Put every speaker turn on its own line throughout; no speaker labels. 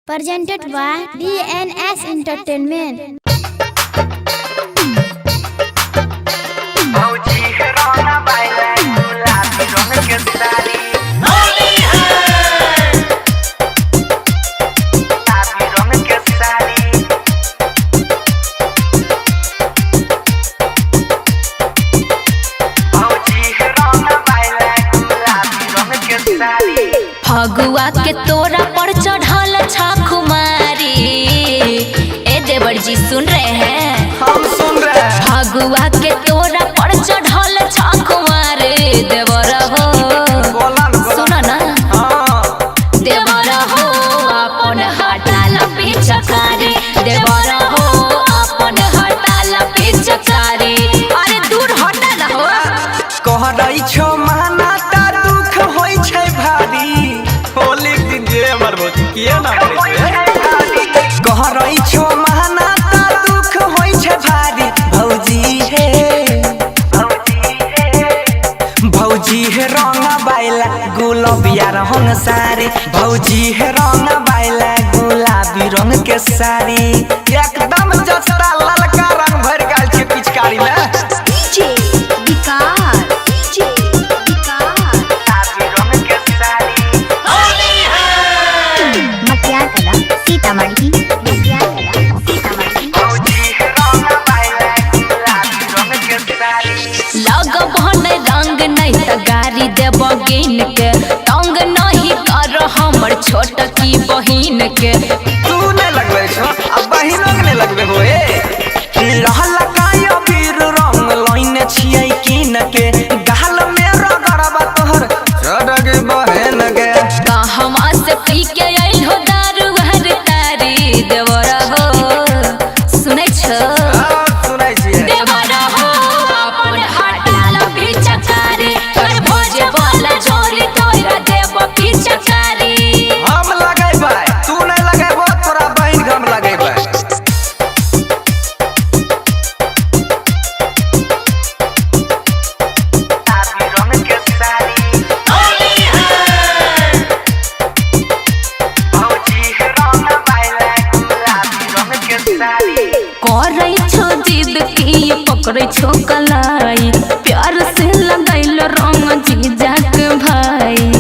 Presented by DNS Entertainment.
Phagua के तोरा पर चढ़ल छकुमारी। ए देवर जी सुन रहे हैं?
हम सुन रहे हैं।
फगुआ के तोरा पर चढ़ल छकुमारी। देवर हो सुनो ना। देवर हो अपन हटाल पिचकारी। देवर हो अपन हटाल पिचकारी। अरे दूर हटा ना हो।
कह रही छो माना ता दुख होई छै भारी। होली दिन जे हमर भौजी किए ना करे छै। कह रही छो माना ता दुख होई छै भारी। भौजी हे रंगा बाइला गुलाबिया रंग सारी। भौजी हे रंगा बाइला गुलाबी रंग के साड़ी। एकदम जस्ता ललका रंग भर गेल छै पिचकारी में।
गाड़ी देव गिन के तंग नहीं कर हमर छोट की बहिन के।
तू नहीं लगबे छो अब बहिनो के नहीं लगबे होए। रहल कायो बीर रंग लाइन छियै किन के। गाल में रगड़बा तोहर चढ़गे बहन के।
कहवा से पी के आइल हो दारू हर तारी। देवर हो सुनै छ?
सुनै छियै।
देवर हो अपन हटाल पिचकारी।
हम लगेबै तू नहीं लगेबो तोरा बहिन के हम लगेबै।
करे छो जिद की पकड़े छो कलाई। प्यार से लगैल रंग जीजा के भाई।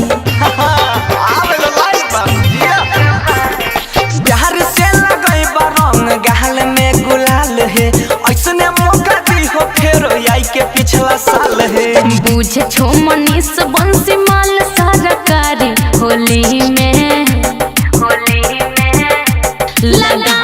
प्यार से लगेबा रंग गाल में गुलाल है। ऐसने मौका दी हो फेर आई के पिछला साल है।
बुझे छो मनीष बंसी माल सरकारी। होली में लगा